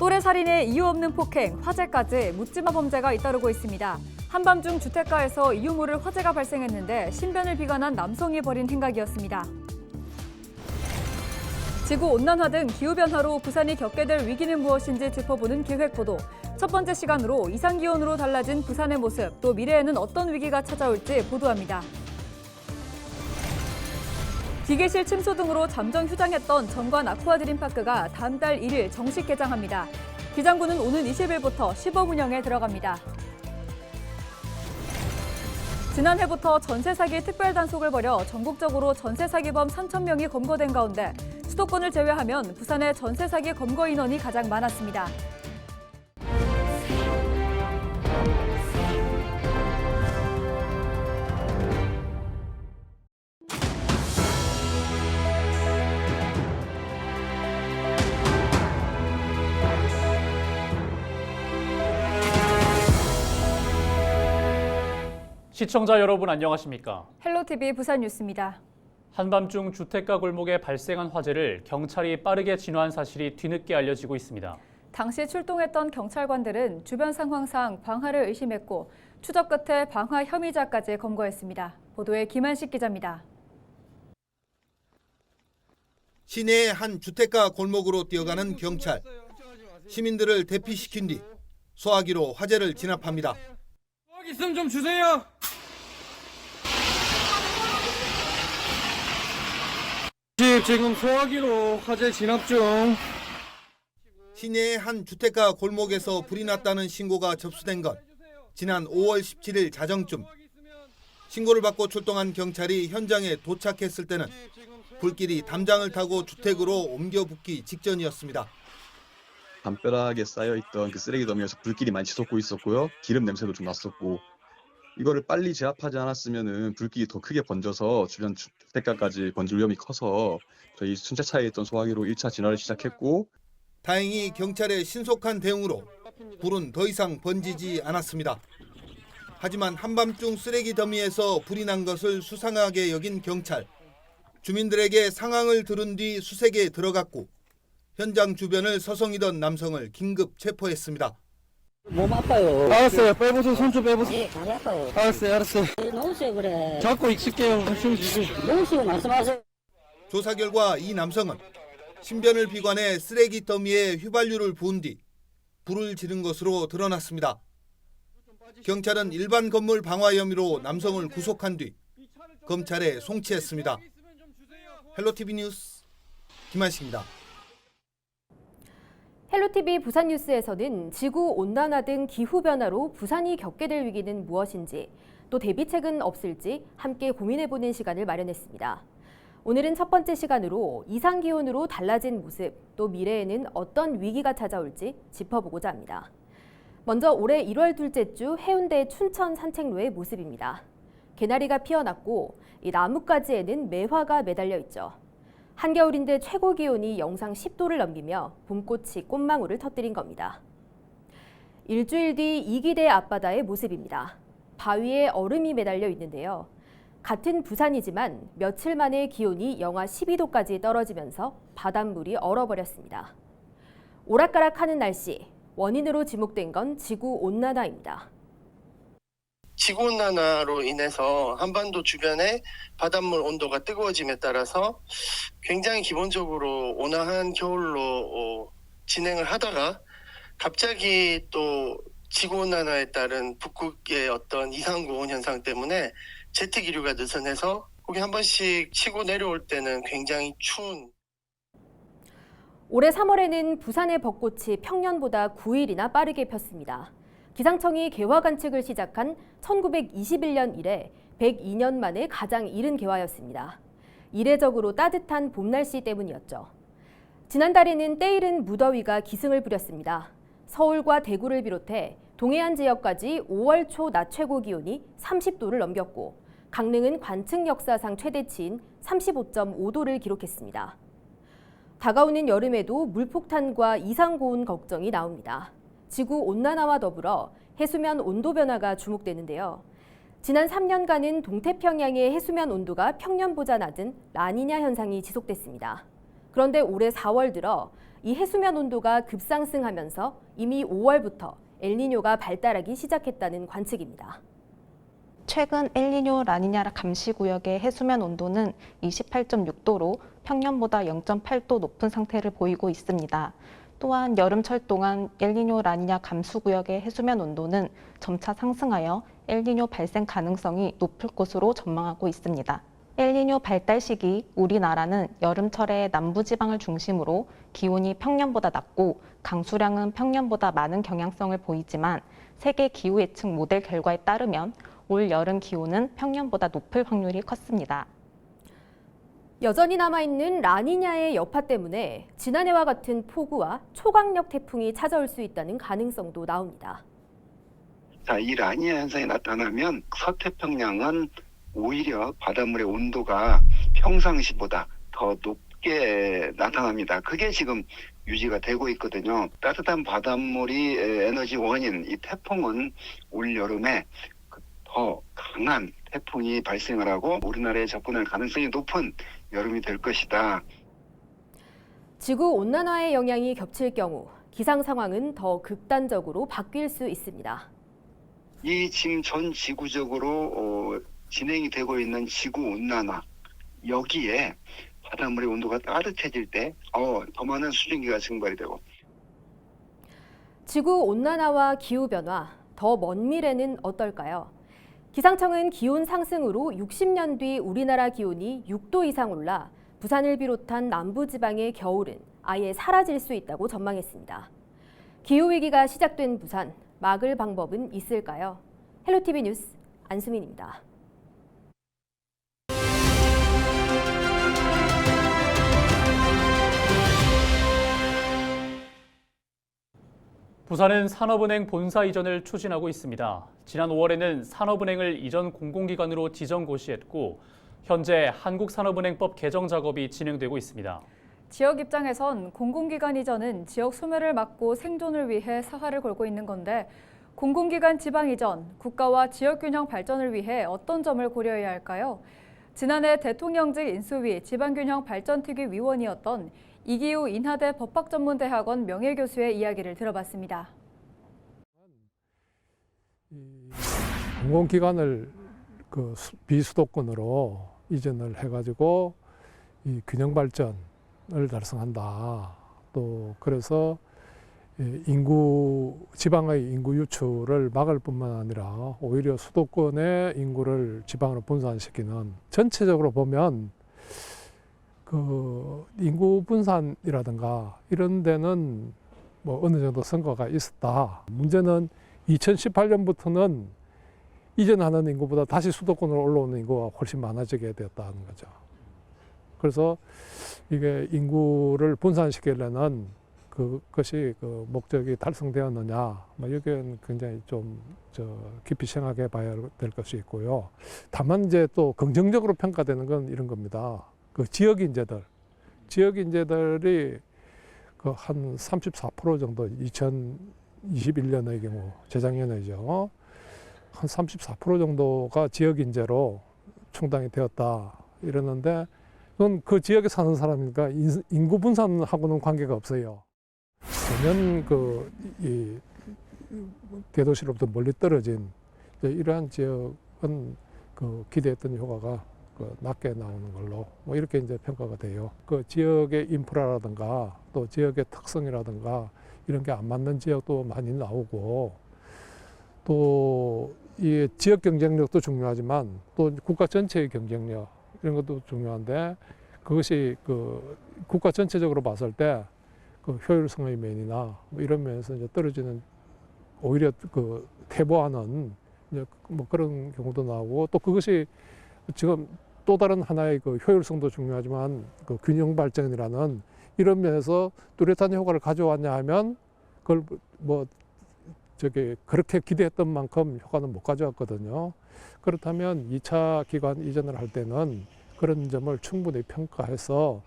또래살인의 이유 없는 폭행, 화재까지 묻지마 범죄가 잇따르고 있습니다. 한밤중 주택가에서 이유 모를 화재가 발생했는데 신변을 비관한 남성이 벌인 행각이었습니다. 지구온난화 등 기후변화로 부산이 겪게 될 위기는 무엇인지 짚어보는 기획보도. 첫 번째 시간으로 이상기온으로 달라진 부산의 모습, 또 미래에는 어떤 위기가 찾아올지 보도합니다. 기계실 침수 등으로 잠정 휴장했던 정관 아쿠아드림파크가 다음 달 1일 정식 개장합니다. 기장구는 오는 20일부터 시범 운영에 들어갑니다. 지난해부터 전세 사기 특별 단속을 벌여 전국적으로 전세 사기범 3,000명이 검거된 가운데 수도권을 제외하면 부산의 전세 사기 검거 인원이 가장 많았습니다. 시청자 여러분 안녕하십니까? 헬로티비 부산 뉴스입니다. 한밤중 주택가 골목에 발생한 화재를 경찰이 빠르게 진화한 사실이 뒤늦게 알려지고 있습니다. 당시 출동했던 경찰관들은 주변 상황상 방화를 의심했고 추적 끝에 방화 혐의자까지 검거했습니다. 보도에 김한식 기자입니다. 시내의 한 주택가 골목으로 뛰어가는 경찰. 시민들을 대피시킨 뒤 소화기로 화재를 진압합니다. 소화기 있으면 좀 주세요. 지금 소화기로 화재 진압 중. 시내의 한 주택가 골목에서 불이 났다는 신고가 접수된 건 지난 5월 17일 자정쯤. 신고를 받고 출동한 경찰이 현장에 도착했을 때는 불길이 담장을 타고 주택으로 옮겨 붙기 직전이었습니다. 담벼락에 쌓여있던 그 쓰레기 더미에서 불길이 많이 치솟고 있었고요. 기름 냄새도 좀 났었고, 이거를 빨리 제압하지 않았으면 불길이 더 크게 번져서 주변 주택가까지 번질 위험이 커서 저희 순찰차에 있던 소화기로 1차 진화를 시작했고, 다행히 경찰의 신속한 대응으로 불은 더 이상 번지지 않았습니다. 하지만 한밤중 쓰레기 더미에서 불이 난 것을 수상하게 여긴 경찰. 주민들에게 상황을 들은 뒤 수색에 들어갔고 현장 주변을 서성이던 남성을 긴급 체포했습니다. 몸 아파요. 알았어요. 빼보세요. 손 좀 빼보세요. 예, 다리 아파요. 알았어요. 놓으세요 그래. 잡고 익힐게요. 놓으시고 말씀하세요. 조사 결과 이 남성은 신변을 비관해 쓰레기 더미에 휘발유를 부은 뒤 불을 지른 것으로 드러났습니다. 경찰은 일반 건물 방화 혐의로 남성을 구속한 뒤 검찰에 송치했습니다. 헬로티비 뉴스 김한식입니다. 헬로티비 부산 뉴스에서는 지구온난화 등 기후변화로 부산이 겪게 될 위기는 무엇인지, 또 대비책은 없을지 함께 고민해보는 시간을 마련했습니다. 오늘은 첫 번째 시간으로 이상기온으로 달라진 모습, 또 미래에는 어떤 위기가 찾아올지 짚어보고자 합니다. 먼저 올해 1월 둘째 주 해운대 춘천 산책로의 모습입니다. 개나리가 피어났고 이 나뭇가지에는 매화가 매달려 있죠. 한겨울인데 최고 기온이 영상 10도를 넘기며 봄꽃이 꽃망울을 터뜨린 겁니다. 일주일 뒤 이기대 앞바다의 모습입니다. 바위에 얼음이 매달려 있는데요. 같은 부산이지만 며칠 만에 기온이 영하 12도까지 떨어지면서 바닷물이 얼어버렸습니다. 오락가락하는 날씨, 원인으로 지목된 건 지구온난화입니다. 지구온난화로 인해서 한반도 주변의 바닷물 온도가 뜨거워짐에 따라서 굉장히 기본적으로 온화한 겨울로 진행을 하다가 갑자기 또 지구온난화에 따른 북극의 어떤 이상고온 현상 때문에 제트기류가 느슨해서 거기 한 번씩 치고 내려올 때는 굉장히 추운. 올해 3월에는 부산의 벚꽃이 평년보다 9일이나 빠르게 폈습니다. 기상청이 개화 관측을 시작한 1921년 이래 102년 만에 가장 이른 개화였습니다. 이례적으로 따뜻한 봄 날씨 때문이었죠. 지난달에는 때이른 무더위가 기승을 부렸습니다. 서울과 대구를 비롯해 동해안 지역까지 5월 초 낮 최고 기온이 30도를 넘겼고 강릉은 관측 역사상 최대치인 35.5도를 기록했습니다. 다가오는 여름에도 물폭탄과 이상고온 걱정이 나옵니다. 지구온난화와 더불어 해수면 온도 변화가 주목되는데요. 지난 3년간은 동태평양의 해수면 온도가 평년보다 낮은 라니냐 현상이 지속됐습니다. 그런데 올해 4월 들어 이 해수면 온도가 급상승하면서 이미 5월부터 엘니뇨가 발달하기 시작했다는 관측입니다. 최근 엘니뇨 라니냐 감시구역의 해수면 온도는 28.6도로 평년보다 0.8도 높은 상태를 보이고 있습니다. 또한 여름철 동안 엘니뇨 라니냐 감수구역의 해수면 온도는 점차 상승하여 엘니뇨 발생 가능성이 높을 것으로 전망하고 있습니다. 엘니뇨 발달 시기 우리나라는 여름철에 남부지방을 중심으로 기온이 평년보다 낮고 강수량은 평년보다 많은 경향성을 보이지만 세계 기후 예측 모델 결과에 따르면 올 여름 기온은 평년보다 높을 확률이 컸습니다. 여전히 남아있는 라니냐의 여파 때문에 지난해와 같은 폭우와 초강력 태풍이 찾아올 수 있다는 가능성도 나옵니다. 자, 이 라니냐 현상이 나타나면 서태평양은 오히려 바닷물의 온도가 평상시보다 더 높게 나타납니다. 그게 지금 유지가 되고 있거든요. 따뜻한 바닷물이 에너지 원인, 이 태풍은 올 여름에 더 강한 태풍이 발생을 하고 우리나라에 접근할 가능성이 높은 여름이 될 것이다. 지구온난화의 영향이 겹칠 경우 기상 상황은 더 극단적으로 바뀔 수 있습니다. 이 지금 전 지구적으로 진행이 되고 있는 지구온난화, 여기에 바닷물의 온도가 따뜻해질 때 더 많은 수증기가 증발이 되고. 지구온난화와 기후변화, 더 먼 미래는 어떨까요? 기상청은 기온 상승으로 60년 뒤 우리나라 기온이 6도 이상 올라 부산을 비롯한 남부지방의 겨울은 아예 사라질 수 있다고 전망했습니다. 기후위기가 시작된 부산, 막을 방법은 있을까요? 헬로티비 뉴스 안수민입니다. 부산은 산업은행 본사 이전을 추진하고 있습니다. 지난 5월에는 산업은행을 이전 공공기관으로 지정 고시했고 현재 한국산업은행법 개정 작업이 진행되고 있습니다. 지역 입장에선 공공기관 이전은 지역 소멸을 막고 생존을 위해 사활을 걸고 있는 건데 공공기관 지방 이전, 국가와 지역 균형 발전을 위해 어떤 점을 고려해야 할까요? 지난해 대통령직 인수위 지방균형 발전특위 위원이었던 이기우 인하대 법학전문대학원 명예교수의 이야기를 들어봤습니다. 공공기관을 비수도권으로 이전을 해가지고 이 균형 발전을 달성한다. 또 그래서 지방의 인구 유출을 막을 뿐만 아니라 오히려 수도권의 인구를 지방으로 분산시키는, 전체적으로 보면 그 인구 분산이라든가 이런 데는 뭐 어느 정도 성과가 있었다. 문제는 2018년부터는 이전하는 인구보다 다시 수도권으로 올라오는 인구가 훨씬 많아지게 되었다는 거죠. 그래서 이게 인구를 분산시키려는 그것이 그 목적이 달성되었느냐, 뭐 여기는 굉장히 좀 깊이 생각해 봐야 될 것이 있고요. 다만 이제 또 긍정적으로 평가되는 건 이런 겁니다. 그 지역 인재들이 그 한 34% 정도 2021년의 경우, 재작년이죠. 한 34% 정도가 지역 인재로 충당이 되었다 이러는데, 그건 그 지역에 사는 사람이니까 인구 분산하고는 관계가 없어요. 전혀 이 대도시로부터 멀리 떨어진 이러한 지역은 그 기대했던 효과가 낮게 나오는 걸로 뭐 이렇게 이제 평가가 돼요. 그 지역의 인프라라든가 또 지역의 특성이라든가 이런 게 안 맞는 지역도 많이 나오고, 또 이 지역 경쟁력도 중요하지만 또 국가 전체의 경쟁력 이런 것도 중요한데, 그것이 그 국가 전체적으로 봤을 때 그 효율성의 면이나 뭐 이런 면에서 이제 떨어지는, 오히려 그 퇴보하는 이제 뭐 그런 경우도 나오고, 또 그것이 지금 또 다른 하나의 그 효율성도 중요하지만 그 균형 발전이라는 이런 면에서 뚜렷한 효과를 가져왔냐 하면 그걸 뭐 그렇게 기대했던 만큼 효과는 못 가져왔거든요. 그렇다면 2차 기관 이전을 할 때는 그런 점을 충분히 평가해서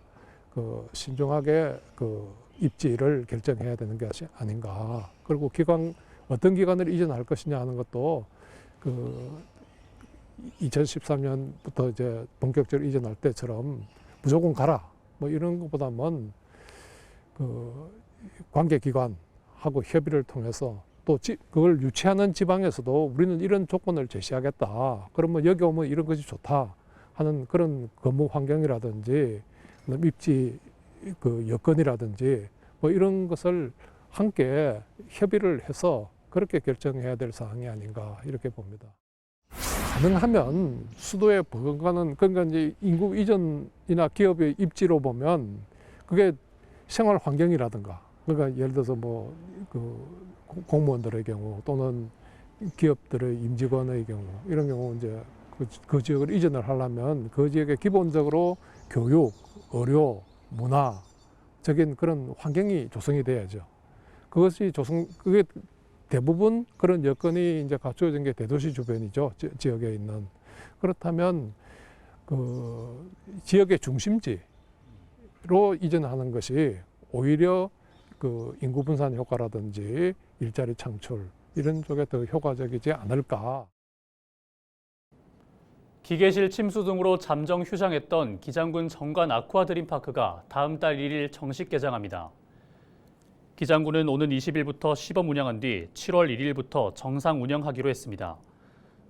그 신중하게 그 입지를 결정해야 되는 것이 아닌가. 그리고 어떤 기관을 이전할 것이냐 하는 것도 그 2013년부터 이제 본격적으로 이전할 때처럼 무조건 가라 뭐 이런 것보다는 그 관계기관하고 협의를 통해서 또 그걸 유치하는 지방에서도 우리는 이런 조건을 제시하겠다. 그러면 여기 오면 이런 것이 좋다 하는 그런 근무 환경이라든지 입지 그 여건이라든지 뭐 이런 것을 함께 협의를 해서 그렇게 결정해야 될 사항이 아닌가 이렇게 봅니다. 가능하면 수도에 버금가는 그러니까 이제 인구 이전이나 기업의 입지로 보면 그게 생활 환경이라든가 그러니까 예를 들어서 뭐 그 공무원들의 경우 또는 기업들의 임직원의 경우 이런 경우 이제 그 지역을 이전을 하려면 그 지역에 기본적으로 교육, 의료, 문화적인 그런 환경이 조성이 돼야죠. 그게 대부분 그런 여건이 이제 갖춰진 게 대도시 주변이죠. 지역에 있는. 그렇다면 그 지역의 중심지로 이전하는 것이 오히려 그 인구 분산 효과라든지 일자리 창출 이런 쪽에 더 효과적이지 않을까. 기계실 침수 등으로 잠정 휴장했던 기장군 정관 아쿠아드림파크가 다음 달 1일 정식 개장합니다. 기장군은 오는 20일부터 시범 운영한 뒤 7월 1일부터 정상 운영하기로 했습니다.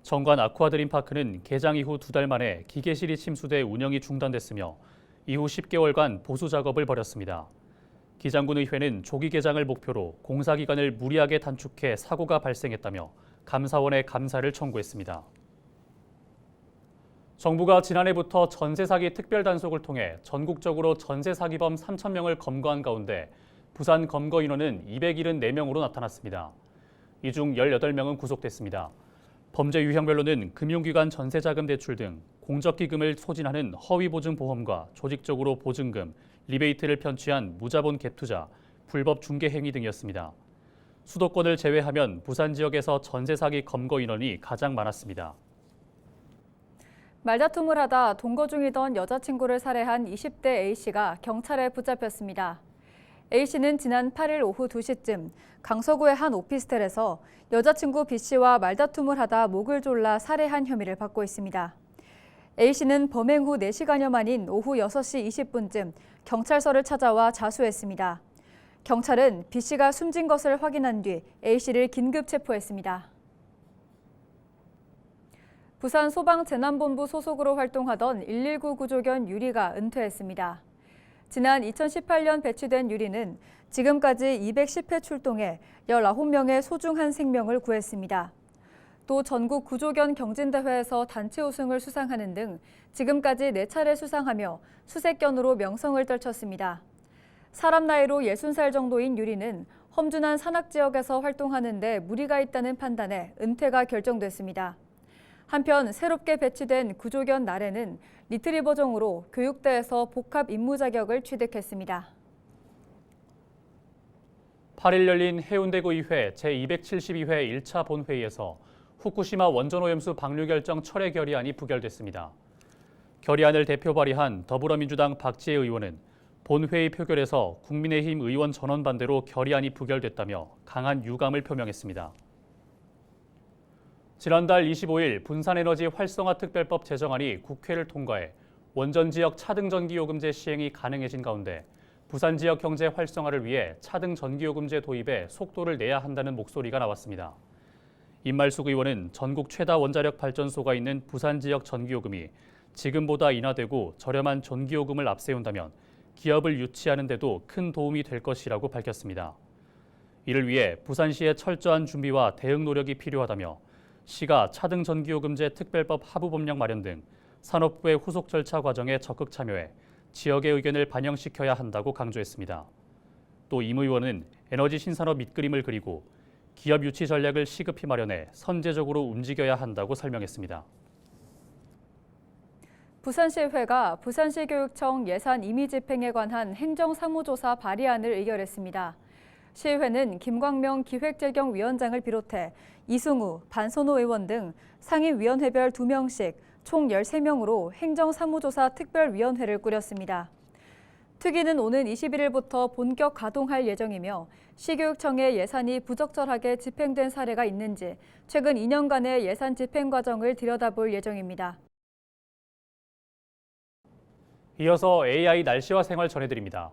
정관 아쿠아드림파크는 개장 이후 2달 만에 기계실이 침수돼 운영이 중단됐으며 이후 10개월간 보수 작업을 벌였습니다. 기장군의회는 조기 개장을 목표로 공사 기간을 무리하게 단축해 사고가 발생했다며 감사원에 감사를 청구했습니다. 정부가 지난해부터 전세 사기 특별 단속을 통해 전국적으로 전세 사기범 3,000명을 검거한 가운데 부산 검거 인원은 274명으로 나타났습니다. 이 중 18명은 구속됐습니다. 범죄 유형별로는 금융기관 전세자금 대출 등 공적기금을 소진하는 허위보증보험과 조직적으로 보증금, 리베이트를 편취한 무자본 갭투자, 불법 중개 행위 등이었습니다. 수도권을 제외하면 부산 지역에서 전세 사기 검거 인원이 가장 많았습니다. 말다툼을 하다 동거 중이던 여자친구를 살해한 20대 A씨가 경찰에 붙잡혔습니다. A씨는 지난 8일 오후 2시쯤 강서구의 한 오피스텔에서 여자친구 B씨와 말다툼을 하다 목을 졸라 살해한 혐의를 받고 있습니다. A씨는 범행 후 4시간여 만인 오후 6시 20분쯤 경찰서를 찾아와 자수했습니다. 경찰은 B씨가 숨진 것을 확인한 뒤 A씨를 긴급 체포했습니다. 부산 소방재난본부 소속으로 활동하던 119 구조견 유리가 은퇴했습니다. 지난 2018년 배치된 유리는 지금까지 210회 출동해 19명의 소중한 생명을 구했습니다. 또 전국 구조견 경진대회에서 단체 우승을 수상하는 등 지금까지 4차례 수상하며 수색견으로 명성을 떨쳤습니다. 사람 나이로 60살 정도인 유리는 험준한 산악지역에서 활동하는 데 무리가 있다는 판단에 은퇴가 결정됐습니다. 한편 새롭게 배치된 구조견 나래는 리트리버종으로 교육대에서 복합 임무 자격을 취득했습니다. 8일 열린 해운대구의회 제272회 1차 본회의에서 후쿠시마 원전오염수 방류 결정 철회 결의안이 부결됐습니다. 결의안을 대표 발의한 더불어민주당 박지혜 의원은 본회의 표결에서 국민의힘 의원 전원 반대로 결의안이 부결됐다며 강한 유감을 표명했습니다. 지난달 25일 분산에너지 활성화 특별법 제정안이 국회를 통과해 원전 지역 차등 전기요금제 시행이 가능해진 가운데 부산 지역 경제 활성화를 위해 차등 전기요금제 도입에 속도를 내야 한다는 목소리가 나왔습니다. 임말숙 의원은 전국 최다 원자력 발전소가 있는 부산 지역 전기요금이 지금보다 인하되고 저렴한 전기요금을 앞세운다면 기업을 유치하는 데도 큰 도움이 될 것이라고 밝혔습니다. 이를 위해 부산시의 철저한 준비와 대응 노력이 필요하다며 시가 차등 전기요금제 특별법 하부 법령 마련 등 산업부의 후속 절차 과정에 적극 참여해 지역의 의견을 반영시켜야 한다고 강조했습니다. 또 임 의원은 에너지 신산업 밑그림을 그리고 기업 유치 전략을 시급히 마련해 선제적으로 움직여야 한다고 설명했습니다. 부산시의회가 부산시교육청 예산 임의 집행에 관한 행정사무조사 발의안을 의결했습니다. 시의회는 김광명 기획재경위원장을 비롯해 이승우, 반선호 의원 등 상임위원회별 2명씩 총 13명으로 행정사무조사 특별위원회를 꾸렸습니다. 특위는 오는 21일부터 본격 가동할 예정이며 시교육청의 예산이 부적절하게 집행된 사례가 있는지 최근 2년간의 예산 집행 과정을 들여다볼 예정입니다. 이어서 AI 날씨와 생활 전해드립니다.